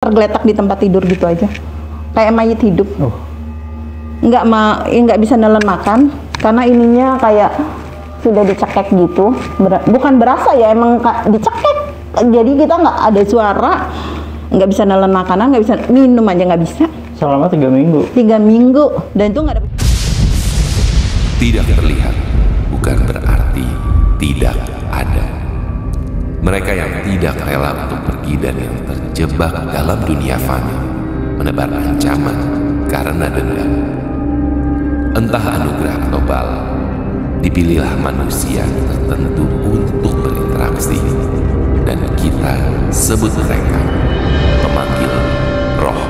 tergeletak di tempat tidur gitu aja, kayak mayit hidup. Nggak bisa nelen makan karena ininya kayak sudah dicekek gitu. Bukan berasa ya, emang dicekek. Jadi kita nggak ada suara, nggak bisa nelen makanan, nggak bisa minum aja nggak bisa. Selama 3 minggu. 3 minggu, dan itu nggak ada. Tidak terlihat bukan berarti tidak ada. Mereka yang tidak rela untuk pergi dan yang terjebak dalam dunia fana, menebar ancaman karena dendam. Entah anugerah atau bala, dipilihlah manusia tertentu untuk berinteraksi, dan kita sebut mereka pemanggil roh.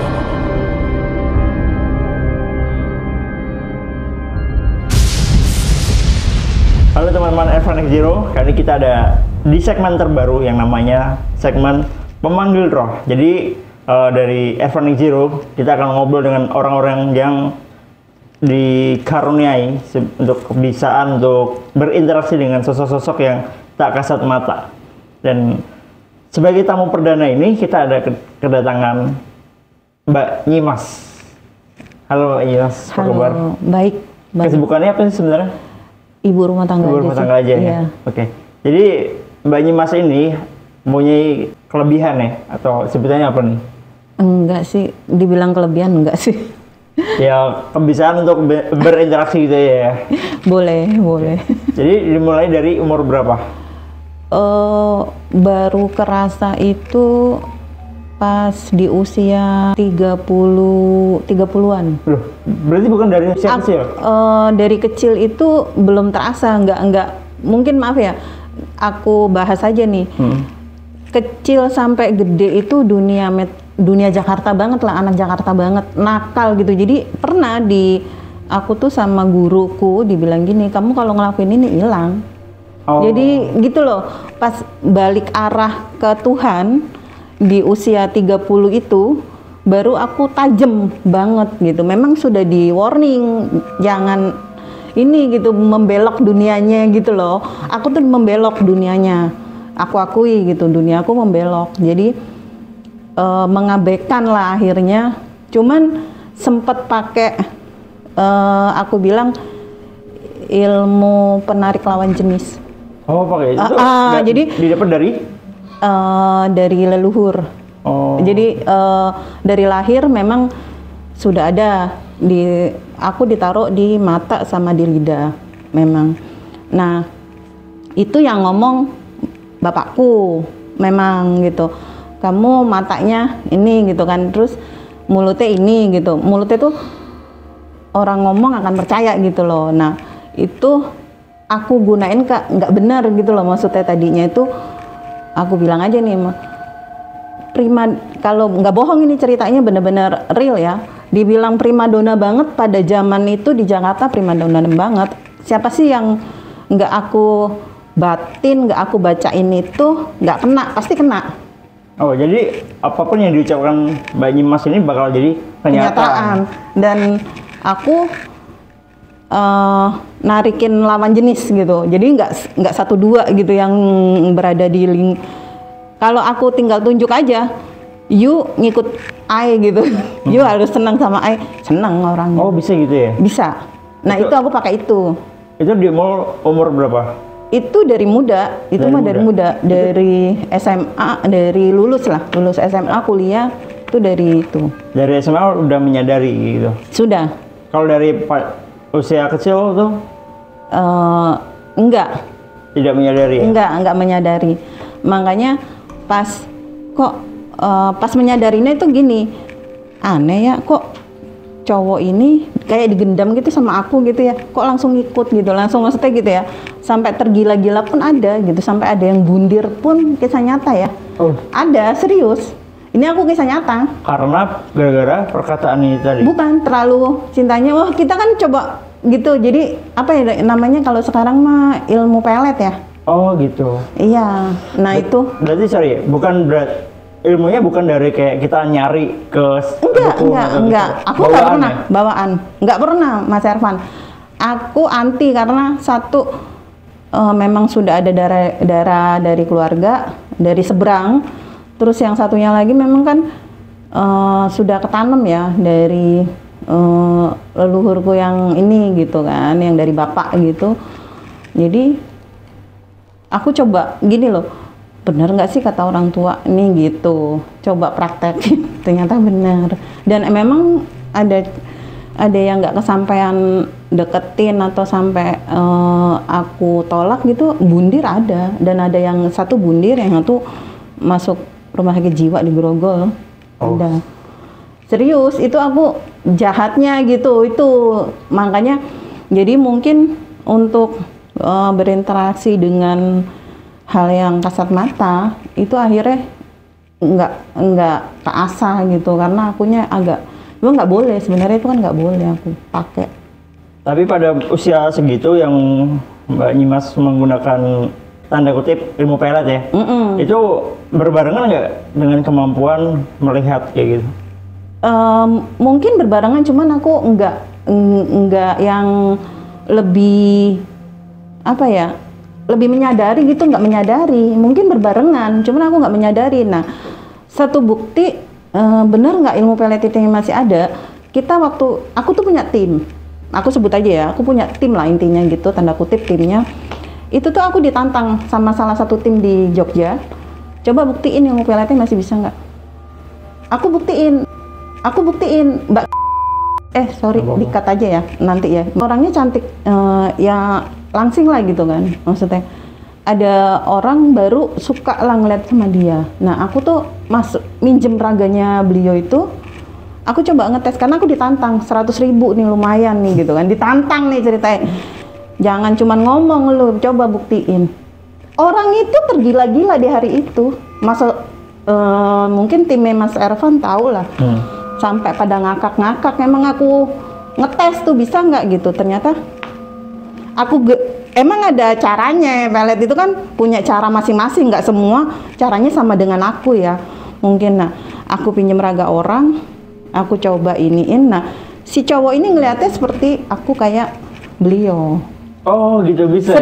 Halo teman-teman Evan Zero, kali ini kita ada di segmen terbaru yang namanya segmen pemanggil roh. Jadi dari Evan Zero kita akan ngobrol dengan orang-orang yang dikaruniai untuk kebiasaan untuk berinteraksi dengan sosok-sosok yang tak kasat mata. Dan sebagai tamu perdana ini kita ada kedatangan Mbak Nyimas. Halo Mbak Nyimas, apa kabar? Baik. Kesibukannya apa sih sebenarnya? Ibu rumah tangga. Ibu rumah tangga aja ya. Iya. Oke. Jadi Mbak Nyimas ini mempunyai kelebihan ya, atau sebutannya apa nih? Enggak sih, dibilang kelebihan enggak sih. Ya kebiasaan untuk berinteraksi gitu ya. Boleh. Jadi dimulai dari umur berapa? Baru kerasa itu pas di usia 30-an. Loh, berarti bukan dari usia kecil? Dari kecil itu belum terasa, enggak. Mungkin maaf ya, aku bahas aja nih. Kecil sampai gede itu dunia Jakarta banget lah, anak Jakarta banget, nakal gitu. Jadi pernah aku tuh sama guruku dibilang gini, kamu kalau ngelakuin ini hilang. Jadi gitu loh, pas balik arah ke Tuhan di usia 30 itu baru aku tajem banget gitu. Memang sudah di warning, jangan ini gitu, membelok dunianya gitu loh. Aku tuh membelok dunianya, aku akui gitu, dunia aku membelok. Jadi mengabaikan lah akhirnya. Cuman sempet pakai aku bilang ilmu penarik lawan jenis. Oh, pakai itu. Jadi didapat dari leluhur. Jadi dari lahir memang sudah ada aku ditaruh di mata sama di lidah memang. Nah, itu yang ngomong bapakku memang gitu. Kamu matanya ini gitu kan, terus mulutnya ini gitu. Mulutnya tuh orang ngomong akan percaya gitu loh. Nah, itu aku gunain nggak benar gitu loh, maksudnya tadinya itu aku bilang aja nih, kalau nggak bohong ini ceritanya bener-bener real ya. Dibilang primadona banget pada zaman itu di Jakarta, primadona banget. Siapa sih yang nggak aku batin, nggak aku bacain itu nggak kena, pasti kena. Oh, jadi apapun yang diucapkan Mbak Nyimas ini bakal jadi kenyataan. Dan aku narikin lawan jenis gitu. Jadi nggak 1-2 gitu yang berada di kalau aku tinggal tunjuk aja, you ngikut I gitu. You harus senang sama I, senang orangnya. Oh, bisa gitu ya? Bisa. Nah, itu aku pakai itu. Itu di umur berapa? Itu dari muda, dari muda, dari SMA, dari lulus SMA, kuliah itu dari itu. Dari SMA udah menyadari gitu? Sudah. Kalau dari usia kecil tuh? Enggak. Tidak menyadari ya? Enggak menyadari. Makanya pas menyadarinya itu gini, aneh ya, kok cowok ini kayak digendam gitu sama aku gitu ya, kok langsung ikut gitu, langsung maksudnya gitu ya, sampai tergila-gila pun ada gitu, sampai ada yang bundir pun, kisah nyata ya. Ada, serius, ini aku kisah nyata. Karena gara-gara perkataan ini tadi? Bukan, terlalu cintanya. Wah, kita kan coba gitu, jadi apa ya namanya kalau sekarang mah ilmu pelet ya. Oh gitu. Iya, nah itu berarti sorry, bukan ilmunya bukan dari kayak kita nyari ke enggak. Aku nggak pernah bawaan, nggak pernah Mas Ervan. Aku anti karena satu memang sudah ada darah dari keluarga, dari seberang. Terus yang satunya lagi memang kan sudah ketanam ya dari leluhurku yang ini gitu kan, yang dari bapak gitu. Jadi aku coba gini loh, bener nggak sih kata orang tua ini gitu, coba praktekin. Ternyata benar. Dan memang ada yang nggak kesampaian deketin atau sampai aku tolak gitu, bundir ada. Dan ada yang satu bundir, yang satu masuk rumah sakit jiwa di Grogol. Ada. Serius, itu aku jahatnya gitu. Itu makanya jadi mungkin untuk berinteraksi dengan hal yang kasat mata itu akhirnya nggak keasah gitu, karena akunya agak nggak boleh, sebenarnya itu kan nggak boleh aku pakai. Tapi pada usia segitu yang Mbak Nyimas menggunakan tanda kutip ilmu pelet ya, itu berbarengan nggak dengan kemampuan melihat kayak gitu? Mungkin berbarengan, cuman aku nggak yang lebih apa ya, lebih menyadari gitu, nggak menyadari. Mungkin berbarengan, cuman aku nggak menyadari. Nah, satu bukti benar nggak ilmu pelet itu masih ada. Kita waktu aku tuh punya tim, aku sebut aja ya, aku punya tim lah intinya gitu, tanda kutip timnya. Itu tuh aku ditantang sama salah satu tim di Jogja. Coba buktiin ilmu peletnya masih bisa nggak? Aku buktiin, Mbak. Dikat aja ya nanti ya. Orangnya cantik, ya langsing lah gitu kan, maksudnya ada orang baru suka lah ngeliat sama dia. Nah aku tuh minjem raganya beliau itu, aku coba ngetes karena aku ditantang 100.000 nih, lumayan nih gitu kan, ditantang nih ceritanya. Jangan cuman ngomong, lu coba buktiin. Orang itu tergila-gila di hari itu, mungkin timnya Mas Ervan tahu lah, sampai pada ngakak-ngakak. Emang aku ngetes tuh bisa nggak gitu, ternyata emang ada caranya. Pelet itu kan punya cara masing-masing, nggak semua caranya sama dengan aku ya. Mungkin aku pinjem raga orang, aku coba iniin. Nah, si cowok ini ngeliatnya seperti aku kayak beliau. Oh, gitu bisa.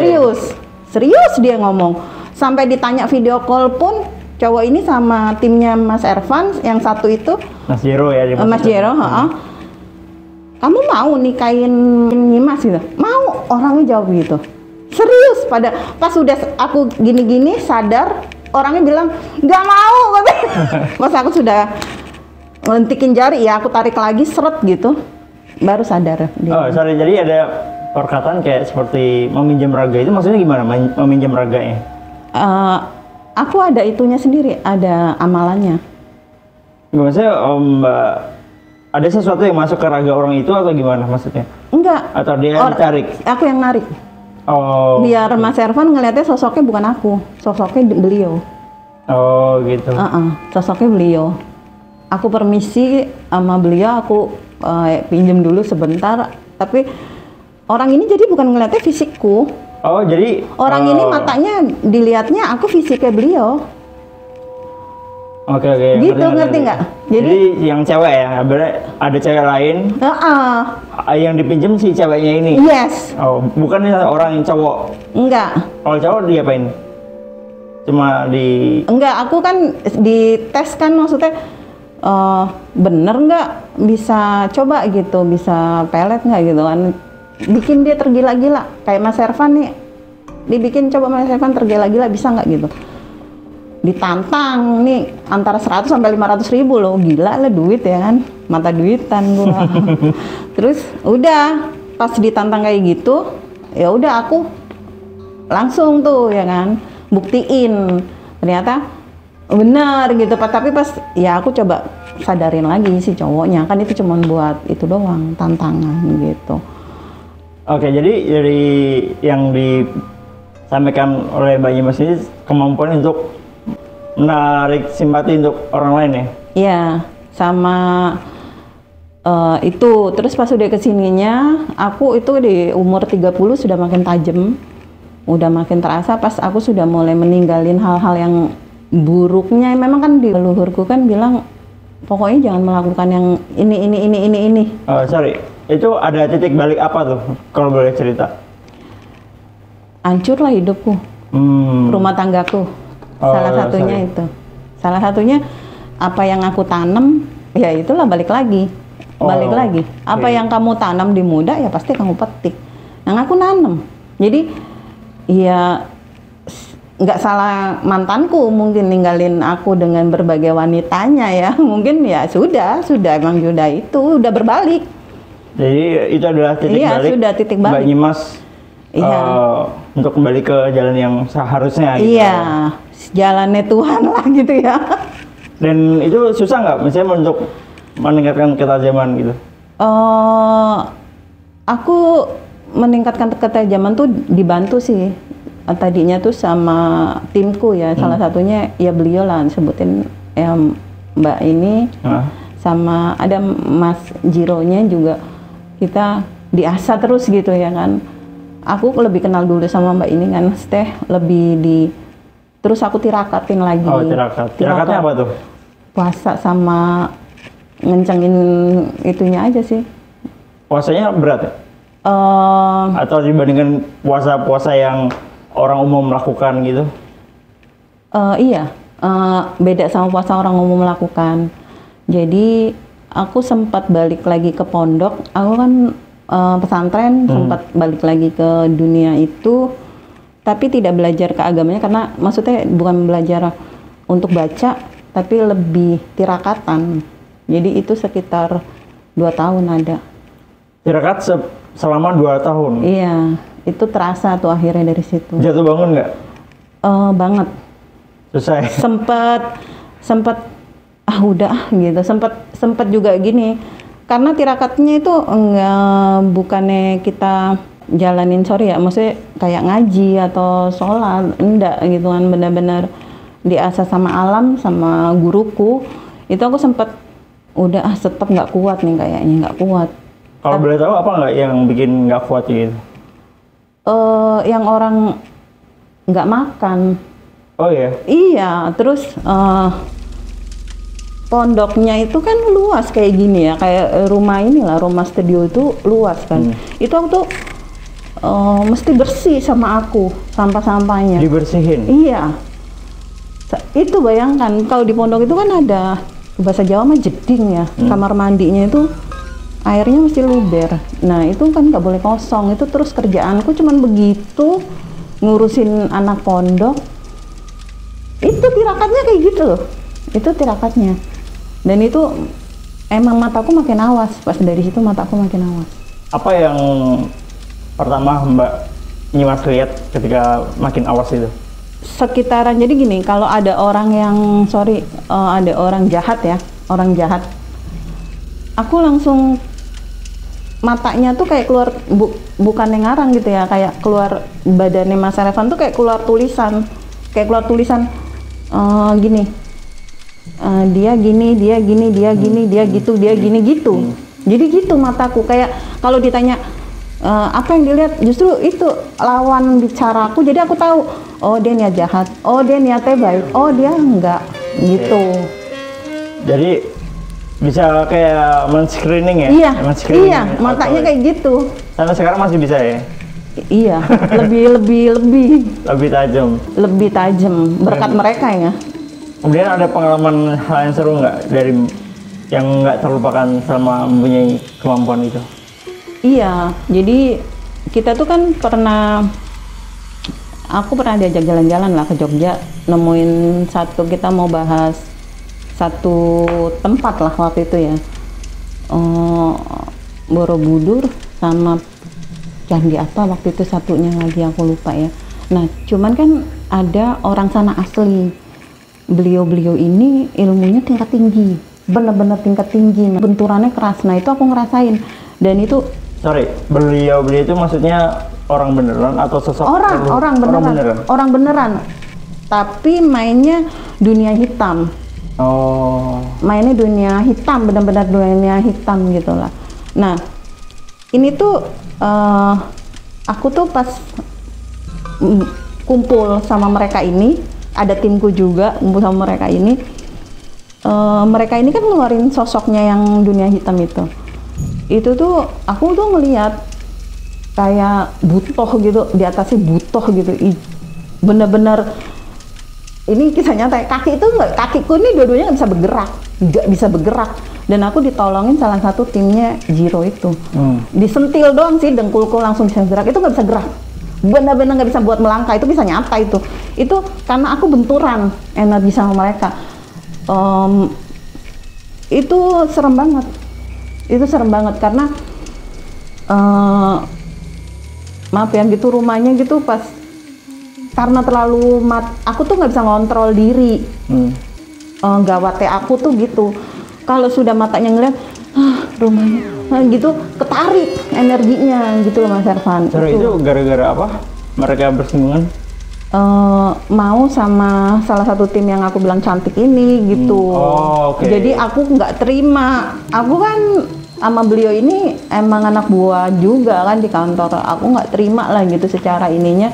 Serius dia ngomong. Sampai ditanya video call pun cowok ini sama timnya Mas Ervan, yang satu itu Mas Jero ya. Mas Jero, kamu mau nikahin Nyimas gitu? Mau, orangnya jawab gitu. Serius, pas udah aku gini-gini sadar, orangnya bilang nggak mau. Pas aku sudah ngelentikin jari ya, aku tarik lagi seret gitu, baru sadar dia. Oh sorry, jadi ada perkataan kayak seperti meminjam raga itu maksudnya gimana? Meminjam raganya? Aku ada itunya sendiri, ada amalannya. Maksudnya Mbak, ada sesuatu yang masuk ke raga orang itu atau gimana maksudnya? Enggak. Atau dia ditarik? Aku yang narik. Oh. Biar Mas Ervan ngeliatnya sosoknya bukan aku, sosoknya beliau. Oh gitu. Sosoknya beliau. Aku permisi sama beliau, aku pinjem dulu sebentar. Tapi orang ini jadi bukan ngeliatnya fisikku. Oh jadi orang ini matanya dilihatnya aku fisiknya beliau. Oke. Gitu, ngerti nggak? Jadi yang cewek ya, ada cewek lain. Yang dipinjam si ceweknya ini. Yes. Oh, bukan orang yang cowok. Enggak. Kalau cowok diapain? Cuma Enggak, aku kan dites kan, maksudnya bener nggak, bisa coba gitu, bisa pelet nggak gitu kan. Bikin dia tergila-gila, kayak Mas Ervan nih. Dibikin coba Mas Ervan tergila-gila, bisa nggak gitu. Ditantang nih antara 100 sampai 500.000 loh, gila lah duit ya kan, mata duitan gua. Terus udah pas ditantang kayak gitu, ya udah aku langsung tuh ya kan buktiin, ternyata benar gitu. Tapi pas ya aku coba sadarin lagi si cowoknya, kan itu cuma buat itu doang, tantangan gitu. Oke, jadi dari yang disampaikan oleh Mbak Nyimas ini kemampuan untuk menarik simpati untuk orang lain ya? Iya, sama itu. Terus pas udah kesininya, aku itu di umur 30 sudah makin tajam, udah makin terasa pas aku sudah mulai meninggalin hal-hal yang buruknya. Memang kan di leluhurku kan bilang, pokoknya jangan melakukan yang ini. Oh, sorry, itu ada titik balik apa tuh, kalau boleh cerita? Hancur lah hidupku, rumah tanggaku. Salah satunya apa yang aku tanam ya itulah balik lagi. Balik lagi. Apa oke. yang kamu tanam di muda ya pasti kamu petik. Yang aku nanam. Jadi ya nggak salah mantanku mungkin ninggalin aku dengan berbagai wanitanya ya. Mungkin ya sudah emang sudah itu udah berbalik. Jadi itu adalah titik Iya, balik. sudah titik balik. Mbak Nyimas Iya. untuk kembali ke jalan yang seharusnya. Gitu. Iya, jalannya Tuhan lah gitu ya. Dan itu susah nggak, misalnya untuk meningkatkan ketajaman gitu? Aku meningkatkan ketajaman tuh dibantu sih. Tadinya tuh sama timku ya, salah satunya ya beliau lah sebutin ya Mbak ini, sama ada Mas Jironya juga, kita diasah terus gitu ya kan. Aku lebih kenal dulu sama Mbak ini kan, lebih terus aku tirakatin lagi. Oh, tirakat. Tirakatnya apa tuh? Puasa sama ngencengin itunya aja sih. Puasanya berat ya? Atau dibandingkan puasa-puasa yang orang umum melakukan gitu? Iya, beda sama puasa orang umum melakukan. Jadi aku sempat balik lagi ke pondok. Aku kan pesantren, sempat balik lagi ke dunia itu, tapi tidak belajar ke agamanya karena maksudnya bukan belajar untuk baca, tapi lebih tirakatan. Jadi itu sekitar 2 tahun ada. Tirakat selama 2 tahun? Iya, itu terasa tuh akhirnya dari situ. Jatuh bangun nggak? Banget. Susah ya? Sempet udah gitu. Sempet juga gini. Karena tirakatnya itu bukannya kita jalanin maksudnya kayak ngaji atau sholat, enggak gitu kan, benar-benar diasah sama alam sama guruku. Itu aku sempet tetap nggak kuat nih kayaknya, nggak kuat. Kalau boleh tahu apa nggak yang bikin nggak kuat gitu? Yang orang nggak makan. Oh ya? Iya, terus pondoknya itu kan luas kayak gini ya, kayak rumah rumah studio itu luas kan. Itu aku tuh mesti bersih sama aku, sampah-sampahnya. Dibersihin? Iya. Itu bayangkan, kalau di pondok itu kan ada, bahasa Jawa mah jeding ya, kamar mandinya itu airnya mesti luber. Nah itu kan nggak boleh kosong, itu terus kerjaanku cuman begitu, ngurusin anak pondok. Itu tirakatnya kayak gitu loh, itu tirakatnya. Dan itu emang mataku makin awas, pas dari situ mataku makin awas. Apa yang pertama Mbak Nyimas lihat ketika makin awas itu? Sekitaran, jadi gini, kalau ada orang yang, ada orang jahat ya, orang jahat, aku langsung matanya tuh kayak keluar, bukan yang ngarang gitu ya, kayak keluar badannya Mas Revan tuh kayak keluar tulisan gini. Dia gini, dia gini, dia gini, dia gitu, dia gini gitu. Jadi gitu mataku, kayak kalau ditanya apa yang dilihat, justru itu lawan bicaraku. Jadi aku tahu, oh dia niat jahat, oh dia niatnya baik, oh dia enggak gitu. Jadi bisa kayak men-screening ya? Iya, iya, matanya kayak gitu. Sampai sekarang masih bisa ya? Iya, lebih tajam berkat mereka ya. Kemudian ada pengalaman hal yang seru nggak dari yang nggak terlupakan selama mempunyai kemampuan itu? Iya, jadi kita tuh kan aku pernah diajak jalan-jalan lah ke Jogja, nemuin kita mau bahas satu tempat lah waktu itu ya, Borobudur sama candi apa waktu itu satunya lagi aku lupa ya. Nah cuman kan ada orang sana asli, beliau ini ilmunya tingkat tinggi, bener-bener tingkat tinggi, benturannya keras. Nah itu aku ngerasain, dan itu beliau itu maksudnya orang beneran atau sosok? Orang beneran, tapi mainnya dunia hitam. Mainnya dunia hitam, benar-benar dunia hitam gitulah. Nah ini tuh aku tuh pas kumpul sama mereka ini, ada timku juga kumpul sama mereka ini. Mereka ini kan ngeluarin sosoknya yang dunia hitam itu. Itu tuh aku tuh ngelihat kayak butoh gitu, di atasnya butoh gitu, bener-bener ini kisah nyata. Kakiku ini dua-duanya nggak bisa bergerak, nggak bisa bergerak. Dan aku ditolongin salah satu timnya Jiro itu. Disentil doang sih, dengkulku langsung bisa gerak. Itu nggak bisa gerak. Benar-benar nggak bisa buat melangkah. Itu bisa nyapa itu. Itu karena aku benturan energi sama mereka. Itu serem banget. Itu serem banget karena maaf ya gitu rumahnya gitu pas karena terlalu aku tuh nggak bisa ngontrol diri. Gawatnya aku tuh gitu. Kalau sudah matanya ngeliat, rumahnya, gitu ketarik energinya gitu loh Mas Ervan. Itu gara-gara apa? Mereka bersinggungan? Mau sama salah satu tim yang aku bilang cantik ini gitu. Jadi aku nggak terima. Aku kan sama beliau ini emang anak buah juga kan di kantor. Aku nggak terima lah gitu secara ininya.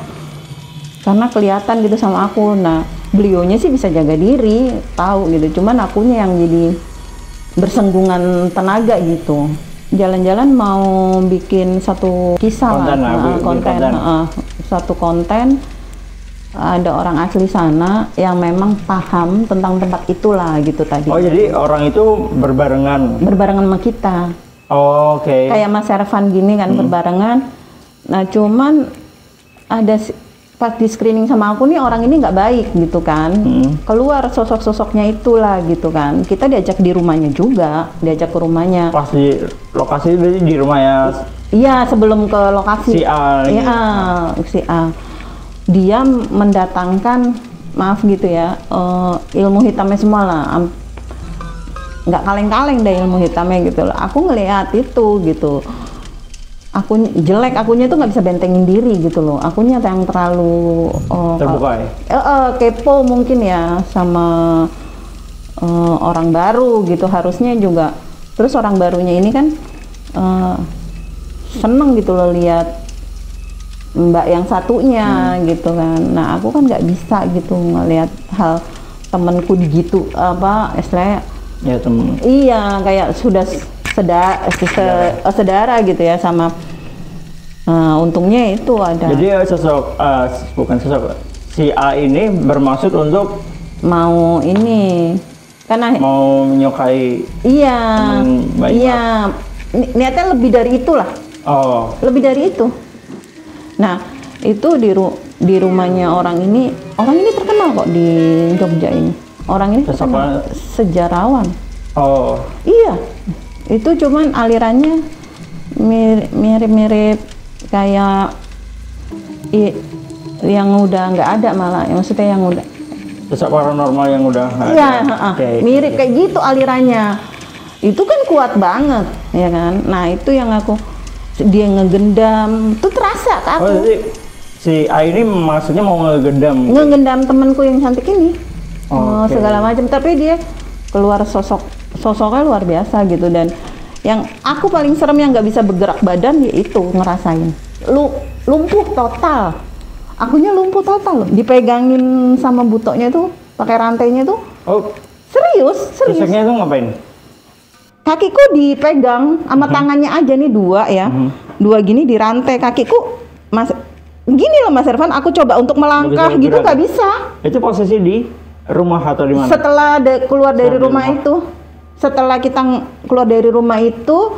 Karena kelihatan gitu sama aku. Nah, beliaunya sih bisa jaga diri, tahu gitu. Cuman akunya yang jadi bersenggungan tenaga gitu. Jalan-jalan mau bikin satu kisah konten, satu konten. Ada orang asli sana yang memang paham tentang tempat itulah gitu tadi. Jadi orang itu berbarengan sama kita. Kayak Mas Ervan gini kan berbarengan. Nah cuman ada pas di screening sama aku nih orang ini nggak baik gitu kan. Keluar sosok-sosoknya itulah gitu kan. Kita diajak di rumahnya juga, diajak ke rumahnya. Pas di lokasi di rumahnya. Iya sebelum ke lokasi. Si A. Iya si A. Dia mendatangkan maaf gitu ya ilmu hitamnya semua lah. Nggak kaleng-kaleng deh ilmu hitamnya gitu loh. Aku ngelihat itu gitu. Aku jelek, akunya tuh nggak bisa bentengin diri gitu loh. Akunya yang terlalu terbuka kepo mungkin ya sama orang baru gitu harusnya juga. Terus orang barunya ini kan seneng gitu loh lihat mbak yang satunya gitu kan. Nah aku kan nggak bisa gitu ngelihat hal temenku gitu apa istilahnya ya temen. Iya kayak sudah saudara gitu ya sama untungnya itu ada. Jadi bukan sosok si A ini bermaksud untuk mau ini karena mau menyukai. Iya niatnya lebih dari itulah. Lebih dari itu. Nah itu di rumahnya orang ini terkenal kok di Jogja ini. Orang ini terkenal sejarawan. Iya. Itu cuman alirannya mirip-mirip kayak yang udah nggak ada malah, maksudnya yang udah sosok paranormal yang udah mirip kayak gitu alirannya. Itu kan kuat banget ya kan. Nah itu yang dia ngegendam itu terasa ke aku. Jadi si A ini maksudnya mau ngegendam temanku yang cantik ini. Segala macam, tapi dia keluar sosoknya luar biasa gitu. Dan yang aku paling serem yang nggak bisa bergerak badan yaitu ngerasain lumpuh total. Akunya lumpuh total loh, dipegangin sama butoknya tuh pakai rantainya tuh. Serius. Fisiknya itu ngapain? Kakiku dipegang sama tangannya aja nih dua ya, dua gini dirantai kakiku gini loh Mas Ervan. Aku coba untuk melangkah gitu nggak bisa. Itu posisi di rumah atau di mana? Setelah keluar dari rumah itu. Setelah kita keluar dari rumah itu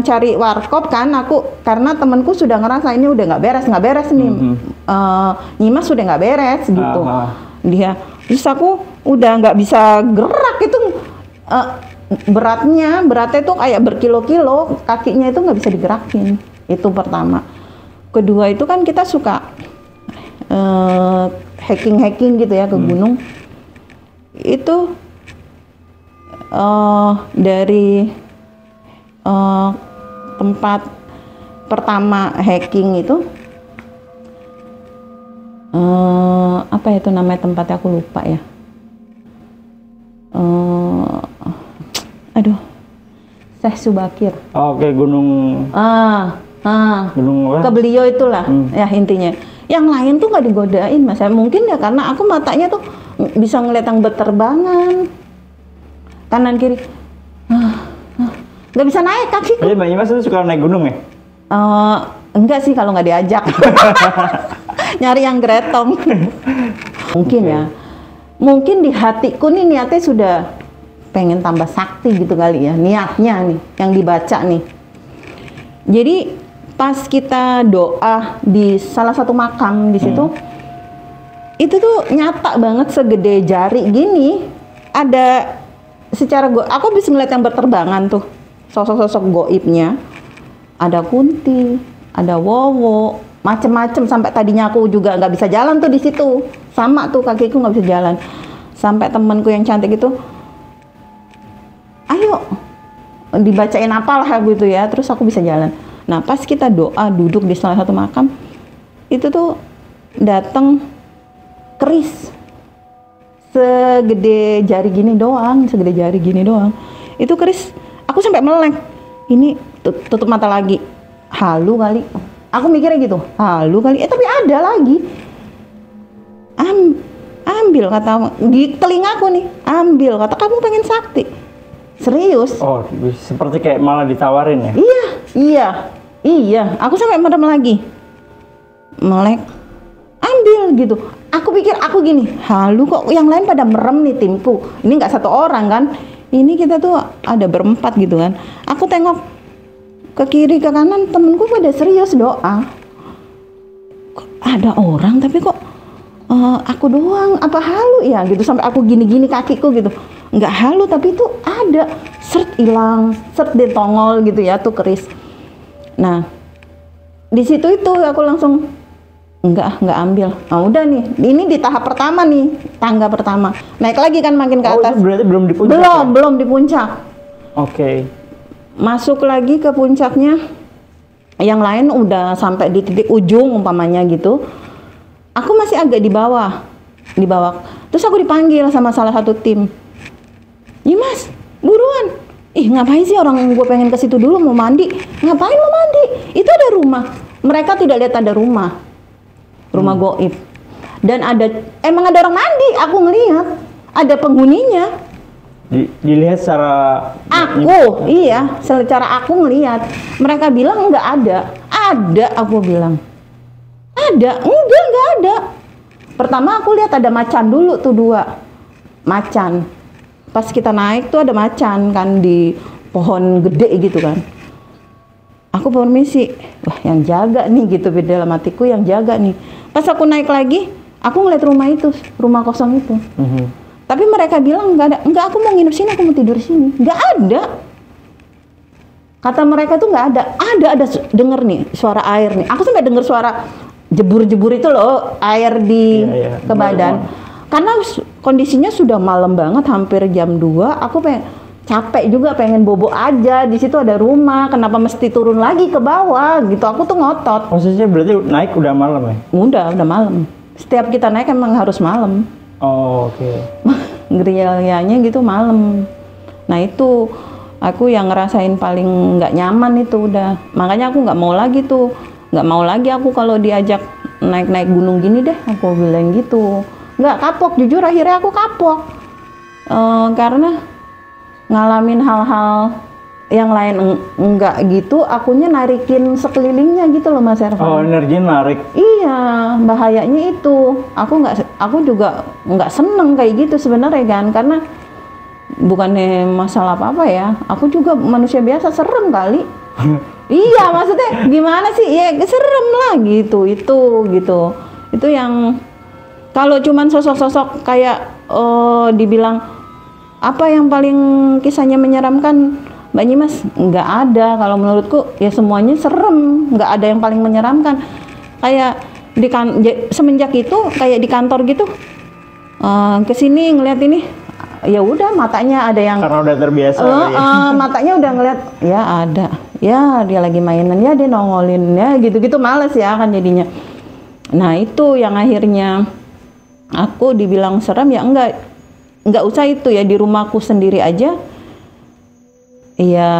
cari warkop kan aku, karena temanku sudah ngerasa ini udah nggak beres nih. Nyimas sudah nggak beres gitu. Terus aku udah nggak bisa gerak itu. Beratnya itu kayak berkilo-kilo, kakinya itu nggak bisa digerakin. Itu pertama. Kedua itu kan kita suka hiking gitu ya ke gunung. Itu dari tempat pertama hiking itu apa itu namanya tempatnya aku lupa ya. Aduh, Syekh Subakir. Oke, gunung. Gunung apa? Ke beliau itulah, ya intinya. Yang lain tuh nggak digodain, Mas. Mungkin ya karena aku matanya tuh bisa ngeliat yang berterbangan, kanan kiri. Nggak bisa naik kaki. Jadi Mbak Nyimas itu suka naik gunung ya? Enggak sih kalau nggak diajak. Nyari yang gretong. Mungkin ya. Mungkin di hatiku nih niatnya sudah pengen tambah sakti gitu kali ya, niatnya nih yang dibaca nih. Jadi pas kita doa di salah satu makam di situ, itu tuh nyata banget segede jari gini. Ada secara aku bisa ngeliat yang berterbangan tuh, sosok-sosok goibnya. Ada Kunti, ada Wowo, macem-macem, sampai tadinya aku juga nggak bisa jalan tuh di situ. Sama tuh kakiku nggak bisa jalan. Sampai temanku yang cantik itu, ayo dibacain apalah gitu ya, terus aku bisa jalan. Nah pas kita doa duduk di salah satu makam, itu tuh datang keris segede jari gini doang, itu keris. Aku sampai melek, ini tutup mata lagi, halu kali, aku mikirnya gitu, halu kali, tapi ada lagi. Ambil kata di telingaku nih, ambil kata, kamu pengen sakti. Serius. Oh, seperti kayak malah ditawarin ya? Iya. Aku sampai merem lagi, melek, ambil gitu. Aku pikir aku gini, halu kok yang lain pada merem nih timku. Ini nggak satu orang kan? Ini kita tuh ada berempat gitu kan. Aku tengok ke kiri ke kanan, temenku pada serius doa. Kok ada orang tapi kok aku doang apa halu ya gitu, sampai aku gini-gini kakiku gitu. Nggak halu tapi itu ada, seret hilang, seret ditongol gitu ya tuh keris. Nah di situ itu aku langsung enggak ambil. Nah udah nih, ini di tahap pertama nih, tangga pertama, naik lagi kan makin ke atas. Oh, berarti belum di puncak? Belum di puncak. Oke. Masuk lagi ke puncaknya, yang lain udah sampai di titik ujung umpamanya gitu. Aku masih agak di bawah. Terus aku dipanggil sama salah satu tim. "Ya mas, buruan." Ih ngapain sih, orang gue pengen ke situ dulu mau mandi. Ngapain mau mandi? Itu ada rumah. Mereka tidak lihat ada rumah goib. Dan emang ada orang mandi. Aku ngelihat ada penghuninya. Dilihat secara secara aku ngelihat. Mereka bilang nggak ada. Ada, aku bilang. Ada, enggak ada. Pertama aku lihat ada macan dulu tuh, 2 macan. Pas kita naik tuh ada macan kan di pohon gede gitu kan. Aku permisi, wah yang jaga nih gitu, beda dalam hatiku yang jaga nih. Pas aku naik lagi, aku ngeliat rumah kosong itu. Tapi mereka bilang nggak ada, enggak, aku mau nginep sini, aku mau tidur sini. Nggak ada. Kata mereka tuh nggak ada. Ada denger nih suara air nih. Aku sampai denger suara jebur-jebur itu loh, air di ke badan. Karena kondisinya sudah malam banget, hampir jam 2, aku capek juga, pengen bobo aja. Di situ ada rumah, kenapa mesti turun lagi ke bawah gitu? Aku tuh ngotot. Posisinya berarti naik udah malam ya? Udah malam. Setiap kita naik emang harus malam. Oh, oke. Gerilyanya gitu malam. Nah itu aku yang ngerasain paling nggak nyaman itu udah. Makanya aku nggak mau lagi tuh. Nggak mau lagi aku kalau diajak naik gunung gini deh, aku bilang gitu. Nggak kapok, jujur akhirnya aku kapok. Karena ngalamin hal-hal yang lain enggak gitu, akunya narikin sekelilingnya gitu loh Mas Ervan. Oh, energi narik. Iya, bahayanya itu. Aku juga nggak seneng kayak gitu sebenarnya kan, karena bukannya masalah apa-apa ya. Aku juga manusia biasa, serem kali. Iya, maksudnya gimana sih? Ya serem lah gitu. Itu yang kalau cuman sosok-sosok kayak dibilang apa yang paling kisahnya menyeramkan, Mbak Nyimas, nggak ada. Kalau menurutku ya semuanya serem, nggak ada yang paling menyeramkan. Kayak semenjak itu kayak di kantor gitu, kesini ngeliat ini, ya udah matanya ada yang karena udah terbiasa. Matanya udah ngeliat, ya ada, ya dia lagi mainan, ya dia nongolin, ya gitu-gitu, males ya kan jadinya. Nah itu yang akhirnya aku dibilang serem, ya nggak usah itu ya, di rumahku sendiri aja. Ya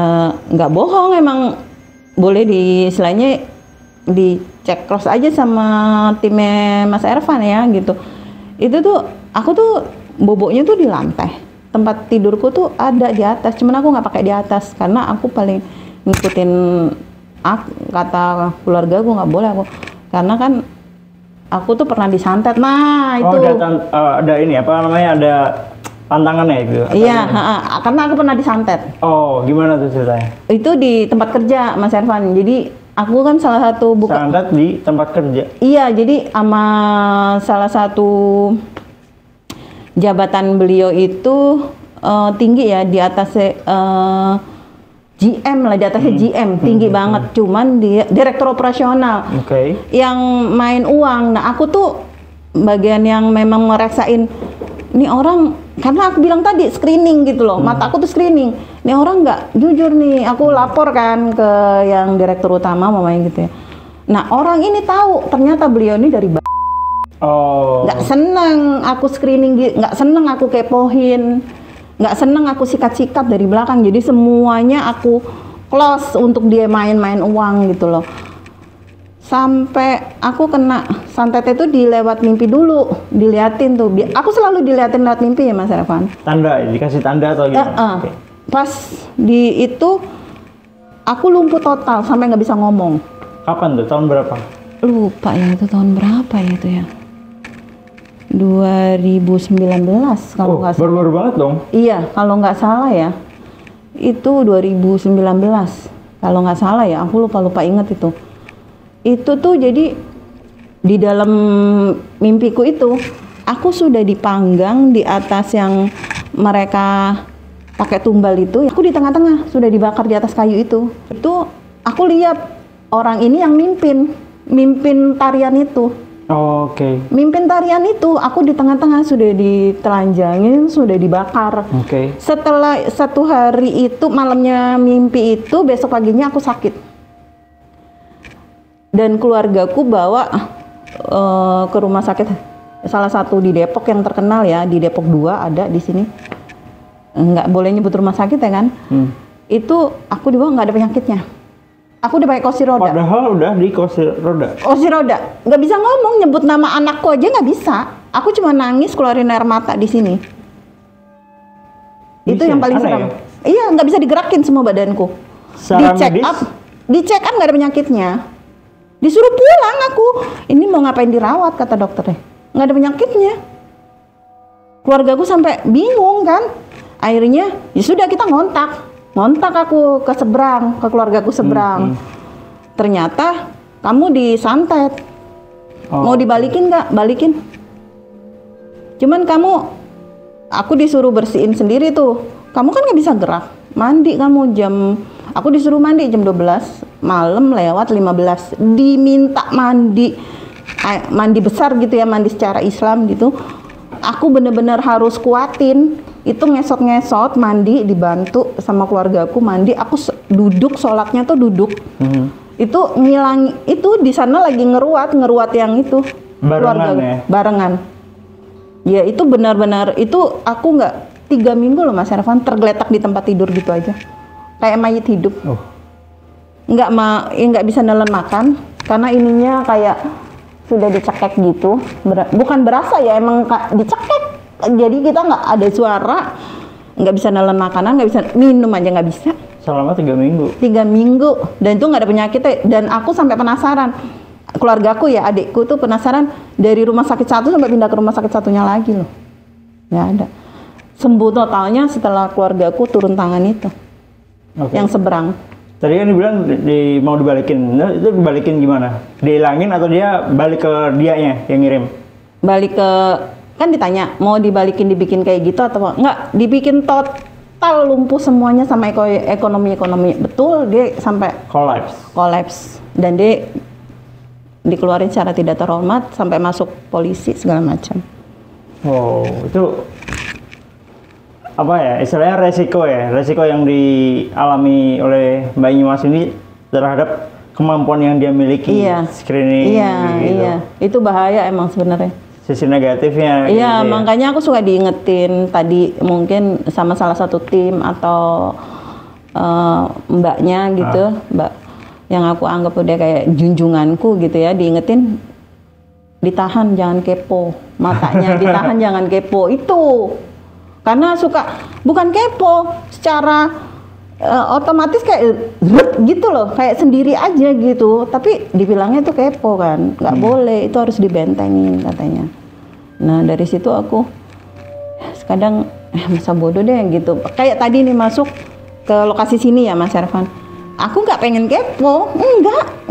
nggak bohong, emang boleh istilahnya dicek cross aja sama timnya Mas Ervan ya gitu. Itu tuh aku tuh boboknya tuh di lantai, tempat tidurku tuh ada di atas, cuman aku nggak pakai di atas karena aku paling ngikutin kata keluarga aku, nggak boleh aku, karena kan aku tuh pernah disantet. Nah itu ada ini apa namanya, ada tantangannya itu? Iya, karena aku pernah disantet. Oh, gimana tuh ceritanya? Itu di tempat kerja, Mas Ervan. Jadi aku kan salah satu santet di tempat kerja? Iya, jadi sama salah satu jabatan beliau itu tinggi ya, di atas GM lah, di atasnya GM, tinggi banget. Cuman dia direktur operasional yang main uang. Nah, aku tuh bagian yang memang mereksain ini orang, karena aku bilang tadi screening gitu loh, mata aku tuh screening. Ini orang nggak jujur nih, aku lapor kan ke yang direktur utama mamanya gitu ya. Nah, orang ini tahu ternyata beliau ini dari nggak seneng aku screening, nggak seneng aku kepoin, nggak seneng aku sikat-sikat dari belakang. Jadi semuanya aku close untuk dia main-main uang gitu loh. Sampai aku kena santet itu dilewat mimpi dulu, diliatin tuh. Aku selalu diliatin lewat mimpi ya Mas Ervan. Tanda, dikasih tanda atau gimana? Pas di itu aku lumpuh total sampai nggak bisa ngomong. Kapan tuh? Tahun berapa? Lupa ya itu tahun berapa ya itu ya. 2019 kalau nggak salah. Baru-baru banget dong. Iya, kalau nggak salah ya. Itu 2019. Kalau nggak salah ya, aku lupa ingat itu. Itu tuh jadi di dalam mimpiku itu aku sudah dipanggang di atas yang mereka pakai tumbal itu. Aku di tengah-tengah sudah dibakar di atas kayu itu. Itu aku lihat orang ini yang mimpin tarian itu. Mimpin tarian itu, aku di tengah-tengah sudah ditelanjangin, sudah dibakar. Setelah 1 hari itu, malamnya mimpi itu, besok paginya aku sakit. Dan keluargaku bawa ke rumah sakit, salah satu di Depok yang terkenal ya, di Depok 2 ada di sini. Nggak boleh nyebut rumah sakit ya kan? Itu aku dibawa nggak ada penyakitnya. Aku udah pakai kursi roda. Padahal udah di kursi roda. Kursi roda, nggak bisa ngomong, nyebut nama anakku aja nggak bisa. Aku cuma nangis, keluarin air mata di sini. Itu yang paling serem. Ya? Iya, nggak bisa digerakin semua badanku. Di check up nggak ada penyakitnya. Disuruh pulang aku. Ini mau ngapain dirawat kata dokternya? Nggak ada penyakitnya. Keluargaku sampai bingung kan. Akhirnya ya sudah kita ngontak aku ke seberang, ke keluargaku seberang. Ternyata kamu disantet. Mau dibalikin nggak? Balikin. Cuman aku disuruh bersihin sendiri tuh. Kamu kan nggak bisa gerak. Mandi kamu aku disuruh mandi jam 12 malam lewat 15. Diminta mandi besar gitu ya, mandi secara Islam gitu. Aku bener-bener harus kuatin. Itu ngesot-ngesot, mandi, dibantu sama keluargaku mandi. Aku duduk, sholatnya tuh duduk. Itu ngilang, itu di sana lagi ngeruat yang itu. Barengan ya? Barengan. Ya itu benar-benar, itu aku nggak 3 minggu loh Mas Ervan, tergeletak di tempat tidur gitu aja. Kayak mayit hidup. Nggak bisa nelen makan, karena ininya kayak sudah dicekek gitu. Bukan berasa ya, emang dicekek. Jadi kita nggak ada suara, nggak bisa nelen makanan, nggak bisa minum aja nggak bisa. Selama 3 minggu? 3 minggu, dan itu nggak ada penyakitnya. Dan aku sampai penasaran, keluargaku ya, adikku tuh penasaran, dari rumah sakit satu sampai pindah ke rumah sakit satunya lagi loh. Nggak ada. Sembuh totalnya setelah keluargaku turun tangan itu. Yang seberang. Tadi kan dibilang mau dibalikin, itu dibalikin gimana? Dihilangin atau dia balik ke dianya yang ngirim? Balik ke, kan ditanya mau dibalikin dibikin kayak gitu atau enggak, dibikin total lumpuh semuanya sama ekonomi betul, dia sampai kolaps dan dia dikeluarin secara tidak terhormat sampai masuk polisi segala macam. Itu apa ya istilahnya resiko yang dialami oleh Mbak Inyumas ini terhadap kemampuan yang dia miliki. Screening gitu. Itu bahaya emang sebenarnya. Sisi negatifnya. Iya, makanya aku suka diingetin tadi mungkin sama salah satu tim atau mbaknya gitu, mbak yang aku anggap udah kayak junjunganku gitu ya, diingetin ditahan jangan kepo, matanya ditahan jangan kepo itu. Karena bukan kepo, secara otomatis kayak gitu loh, kayak sendiri aja gitu. Tapi dibilangnya itu kepo kan, nggak boleh, itu harus dibentengin katanya. Nah dari situ aku kadang masa bodoh deh gitu. Kayak tadi nih masuk ke lokasi sini ya Mas Ervan. Aku nggak pengen kepo,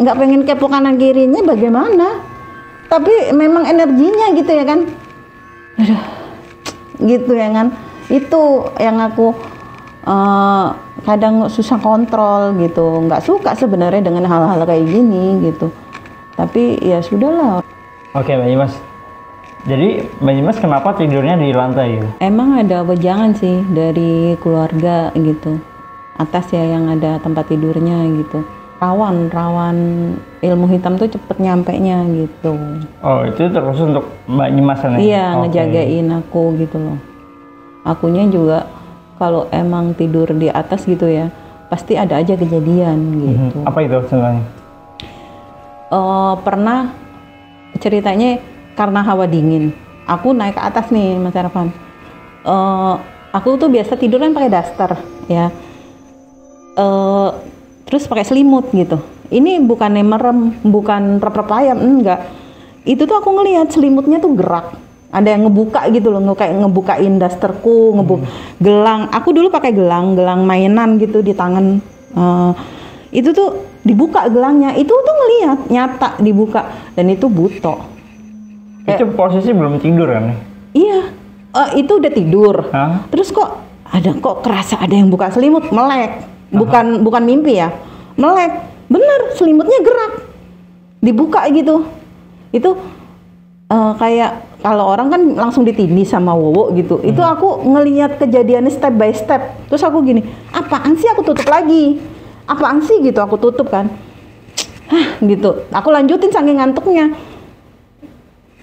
nggak pengen kepo kanan kirinya bagaimana. Tapi memang energinya gitu ya kan. Aduh, gitu ya kan. Itu yang aku kadang susah kontrol gitu. Nggak suka sebenarnya dengan hal-hal kayak gini gitu. Tapi ya sudahlah. Oke, Mbak Nyimas. Jadi Mbak Nyimas kenapa tidurnya di lantai gitu? Emang ada wejangan sih dari keluarga gitu. Atas ya yang ada tempat tidurnya gitu. Rawan ilmu hitam tuh cepet nyampenya gitu. Oh, itu terus untuk Mbak Nyimas kan ya? Iya, ngejagain aku gitu loh. Akunya juga kalau emang tidur di atas gitu ya, pasti ada aja kejadian gitu. Apa itu contohnya? Pernah ceritanya karena hawa dingin. Aku naik ke atas nih, Mas Ervan. Aku tuh biasa tidur kan pakai daster, ya. Terus pakai selimut gitu. Ini bukannya merem, bukan rep-rep ayam, enggak. Itu tuh aku ngelihat selimutnya tuh gerak. Ada yang ngebuka gitu loh, kayak ngebukain dasterku, gelang. Aku dulu pakai gelang mainan gitu di tangan. Itu tuh dibuka gelangnya, itu tuh ngelihat nyata dibuka dan itu buto. Itu posisi belum tidur kan? Iya, itu udah tidur. Hah? Terus kok kerasa ada yang buka selimut, melek. Bukan mimpi ya, melek. Bener, selimutnya gerak, dibuka gitu. Itu kayak kalau orang kan langsung ditindih sama Wowo gitu. Itu aku ngelihat kejadiannya step by step. Terus aku gini, apaan sih aku tutup lagi? Apaan sih gitu aku tutup kan? Gitu. Aku lanjutin saking ngantuknya.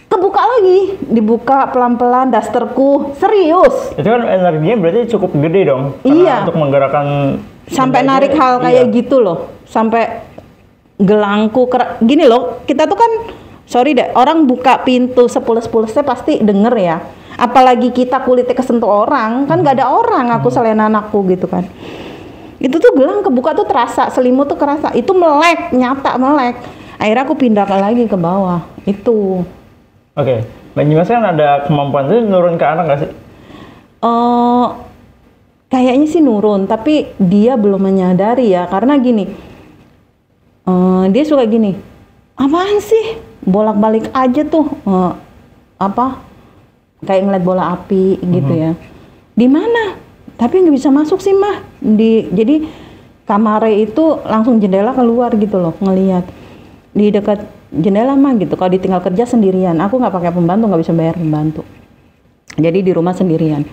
Kebuka lagi, dibuka pelan-pelan dasterku, serius. Itu kan energinya berarti cukup gede dong. Iya. Untuk menggerakkan sampai narik hal kayak gitu loh. Sampai gelangku gini loh. Kita tuh kan sorry deh, orang buka pintu 10-10 pasti denger ya. Apalagi kita kulitnya kesentuh orang, kan nggak ada orang aku selain anakku gitu kan. Itu tuh gelang kebuka tuh terasa, selimut tuh kerasa. Itu melek, nyata melek. Akhirnya aku pindah lagi ke bawah. Itu. Oke, Mbak Nyimas kan ada kemampuan itu nurun ke anak nggak sih? Kayaknya sih nurun, tapi dia belum menyadari ya. Karena gini, dia suka gini, apaan sih? Bolak-balik aja tuh, kayak ngeliat bola api gitu ya. Di mana? Tapi nggak bisa masuk sih mah. Jadi kamarnya itu langsung jendela keluar gitu loh, ngelihat di dekat jendela mah gitu. Kalau ditinggal kerja sendirian, aku nggak pakai pembantu, nggak bisa bayar pembantu. Jadi di rumah sendirian.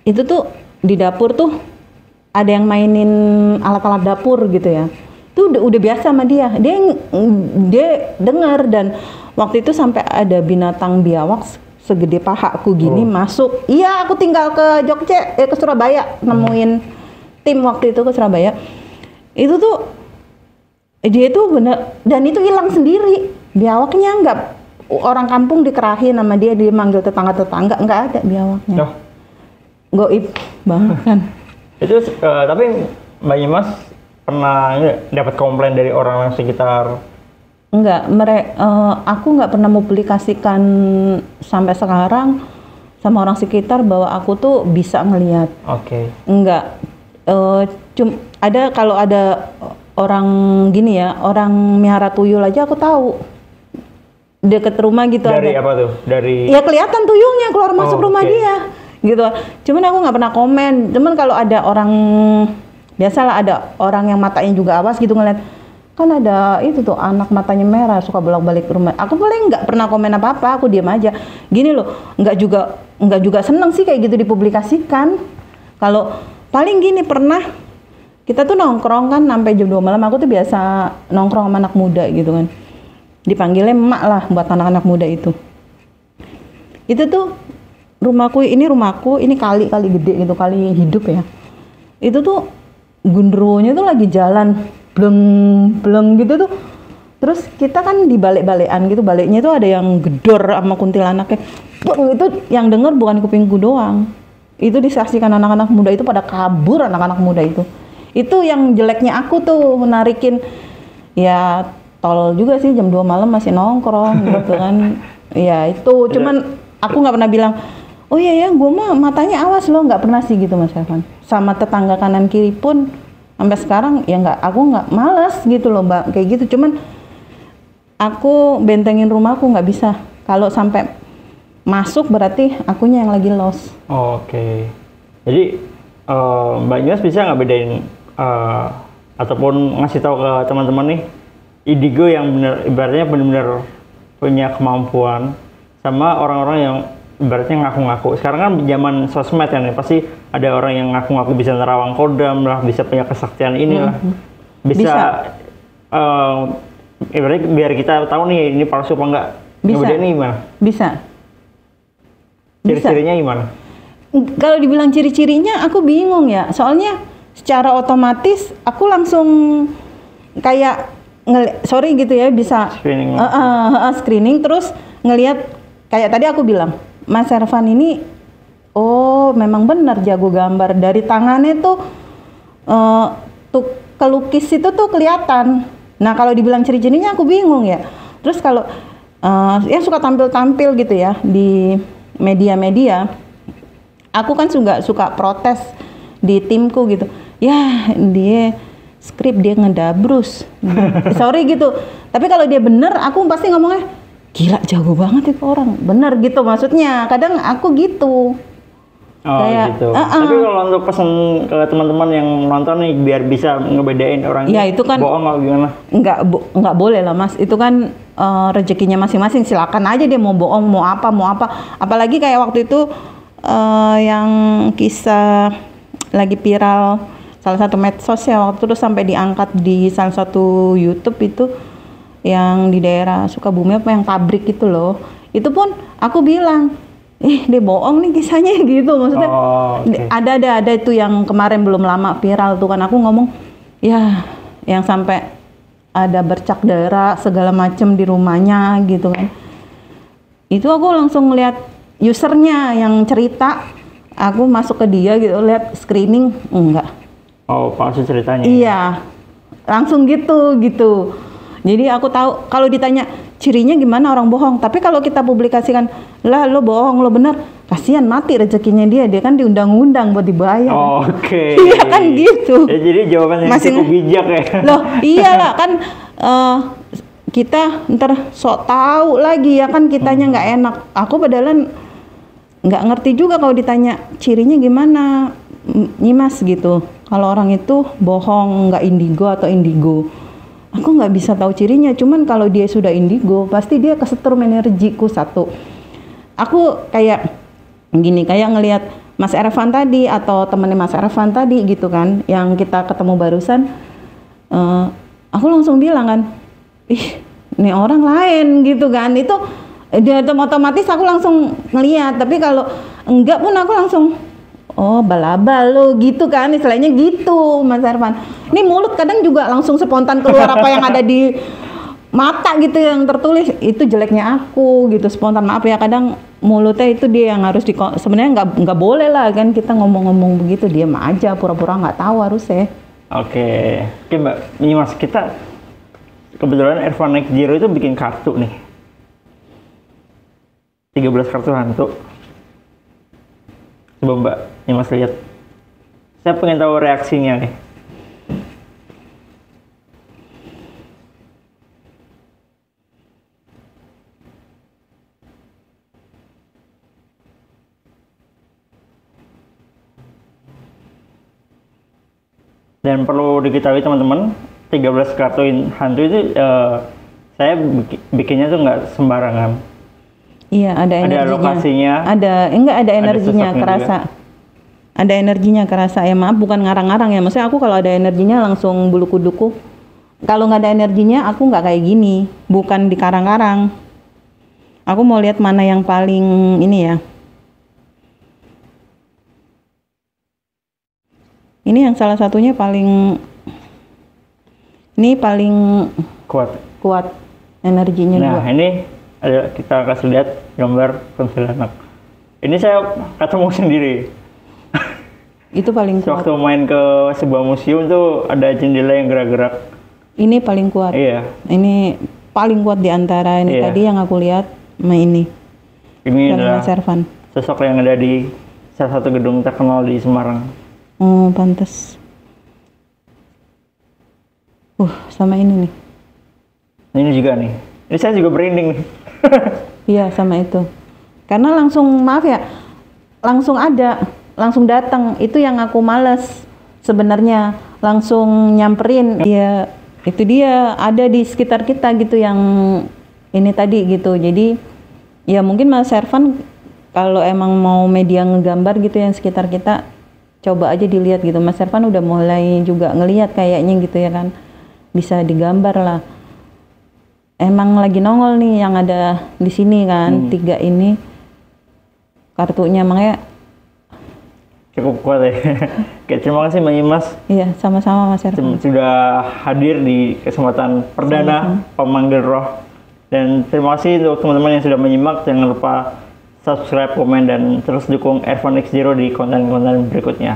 Itu tuh di dapur tuh ada yang mainin alat-alat dapur gitu ya. Itu udah biasa sama dia. Dia dengar dan waktu itu sampai ada binatang biawak segede pahaku gini masuk. Iya, aku tinggal ke Jogja, ke Surabaya, nemuin tim waktu itu ke Surabaya. Itu tuh dia itu bener, dan itu hilang sendiri. Biawaknya enggak, orang kampung dikerahin sama dia manggil tetangga-tetangga, enggak ada biawaknya. Goib banget kan. Itu tapi Mbak Nyimas pernah dapat komplain dari orang sekitar? Enggak, aku nggak pernah publikasikan sampai sekarang sama orang sekitar bahwa aku tuh bisa ngelihat. Oke. Enggak, kalau ada orang gini ya, orang miara tuyul aja aku tahu. Deket rumah gitu dari ada. Apa tuh? Dari ya kelihatan tuyulnya keluar masuk rumah dia gitu. Cuman aku nggak pernah komen. Cuman kalau ada orang, biasalah ada orang yang matanya juga awas gitu ngeliat, kan ada itu tuh anak matanya merah suka bolak-balik ke rumah. Aku paling nggak pernah komen apa-apa, aku diam aja. Gini loh, nggak juga seneng sih kayak gitu dipublikasikan. Kalau paling gini, pernah kita tuh nongkrong kan sampai jam 2 malam. Aku tuh biasa nongkrong sama anak muda gitu kan. Dipanggilnya emak lah buat anak-anak muda itu. Itu tuh rumahku, ini kali gede gitu, kali hidup ya. Itu tuh gundruwonya tuh lagi jalan bleng gitu tuh. Terus kita kan di balik-balikan gitu, baliknya tuh ada yang gedor sama kuntilanaknya. Itu yang denger bukan kupingku doang. Itu disaksikan anak-anak muda itu pada kabur, anak-anak muda itu. Itu yang jeleknya aku tuh narikin, ya tol juga sih jam 2 malam masih nongkrong gitu kan. Ya itu, cuman aku nggak pernah bilang, oh iya ya, gue mah matanya awas loh, nggak pernah sih gitu Mas Ervan. Sama tetangga kanan kiri pun sampai sekarang ya nggak, aku nggak males gitu loh Mbak kayak gitu. Cuman aku bentengin rumahku, nggak bisa. Kalau sampai masuk berarti akunya yang lagi lost. Oke. Jadi Mbak Ines bisa nggak bedain ataupun ngasih tahu ke teman-teman nih indigo yang benar ibaratnya benar-benar punya kemampuan sama orang-orang yang ibaratnya ngaku-ngaku. Sekarang kan zaman sosmed kan, pasti ada orang yang ngaku-ngaku bisa nerawang kodam lah, bisa punya kesaktian inilah, bisa. Ibaratnya biar kita tahu nih ini palsu apa enggak. Ngebedain ini gimana? Bisa. Ciri-cirinya gimana? Kalau dibilang ciri-cirinya aku bingung ya, soalnya secara otomatis aku langsung kayak sorry gitu ya, bisa Screening. Screening terus ngelihat kayak tadi aku bilang Mas Ervan ini oh memang benar jago gambar, dari tangannya tuh kelukis itu tuh kelihatan. Nah kalau dibilang ciri-cirinya aku bingung ya. Terus kalau yang suka tampil-tampil gitu ya di media-media, aku kan juga suka protes di timku gitu. Ya dia skrip dia ngedabrus, sorry gitu. Tapi kalau dia bener, aku pasti ngomongnya gila jago banget itu orang, bener gitu maksudnya. Kadang aku gitu. Oh kayak, gitu. Tapi kalau untuk pesan ke teman-teman yang nonton nih biar bisa ngebedain orang ya, itu kan bohong atau gimana? Nggak boleh lah Mas. Itu kan rezekinya masing-masing. Silakan aja dia mau bohong, mau apa. Apalagi kayak waktu itu yang kisah lagi viral salah satu medsos ya, waktu itu sampai diangkat di salah satu YouTube itu yang di daerah Sukabumi apa yang pabrik itu loh. Itu pun aku bilang, dia bohong nih kisahnya gitu maksudnya. Okay. Ada itu yang kemarin belum lama viral tuh kan, aku ngomong ya yang sampai ada bercak darah segala macem di rumahnya gitu kan. Itu aku langsung ngeliat usernya yang cerita, aku masuk ke dia gitu, lihat screening enggak. Oh, palsu ceritanya. Iya. Langsung gitu. Jadi aku tahu kalau ditanya cirinya gimana orang bohong. Tapi kalau kita publikasikan, lah lo bohong, lo bener, kasihan mati rezekinya dia kan diundang-undang buat dibayar. Oke. Iya kan gitu. Ya, jadi jawabannya cukup bijak ya. Loh, iyalah kan kita ntar sok tahu lagi ya kan, kitanya nggak enak. Aku padahal nggak ngerti juga kalau ditanya cirinya gimana, Nyimas gitu. Kalau orang itu bohong, nggak indigo atau indigo. Aku nggak bisa tahu cirinya, cuman kalau dia sudah indigo, pasti dia kesetrum energiku satu. Aku kayak gini, kayak ngelihat Mas Ervan tadi atau temennya Mas Ervan tadi gitu kan, yang kita ketemu barusan, aku langsung bilang kan, ini orang lain gitu kan. Itu dia otomatis aku langsung ngelihat. Tapi kalau enggak pun aku langsung oh balabal lo gitu kan, istilahnya gitu Mas Ervan. Ini mulut kadang juga langsung spontan keluar apa yang ada di mata gitu yang tertulis, itu jeleknya aku gitu, spontan. Maaf ya, kadang mulutnya itu dia yang harus sebenarnya nggak boleh lah kan kita ngomong-ngomong begitu, diam aja pura-pura nggak tahu harusnya. Oke Mbak, ini Mas, kita kebetulan Ervan Next Zero itu bikin kartu nih, 13 kartu hantu. Coba Mbak, ini Mas lihat. Saya pengen tahu reaksinya nih. Dan perlu diketahui teman-teman, 13 kartu hantu itu saya bikinnya tuh nggak sembarangan. Iya, ada energinya. Ada lokasinya. Ada energinya kerasa. Juga. Ada energinya kerasa. Ya maaf, bukan ngarang-ngarang ya. Maksudnya aku kalau ada energinya langsung bulu kuduku. Kalau nggak ada energinya, aku nggak kayak gini. Bukan dikarang-karang. Aku mau lihat mana yang paling ini ya. Ini yang salah satunya paling kuat energinya. Nah, juga. Ini ada, kita kasih lihat gambar kuntilanak. Ini saya ketemu sendiri. Itu paling kuat. Waktu main ke sebuah museum tuh ada jendela yang gerak-gerak. Ini paling kuat. Iya. Ini paling kuat di antara ini tadi yang aku lihat sama ini. Ini adalah Mas Ervan. sosok yang ada di salah satu gedung terkenal di Semarang. Oh, pantes. Sama ini nih. Ini juga nih. Ini saya juga merinding nih. Iya, sama itu. Karena langsung, maaf ya, langsung datang. Itu yang aku males sebenarnya. Langsung nyamperin. Ya, itu dia ada di sekitar kita gitu yang ini tadi gitu. Jadi, ya mungkin Mas Servan kalau emang mau media ngegambar gitu yang sekitar kita, coba aja dilihat gitu. Mas Servan udah mulai juga ngelihat kayaknya gitu ya kan. Bisa digambar lah. Emang lagi nongol nih yang ada di sini kan, 3 ini kartunya, makanya cukup kuat ya. Oke, terima kasih Mbak Imas. Iya, sama-sama Mas Ervan. Sudah hadir di kesempatan perdana Pemanggil Roh. Dan terima kasih untuk teman-teman yang sudah menyimak. Jangan lupa subscribe, komen, dan terus dukung Ervan X Zero di konten-konten berikutnya.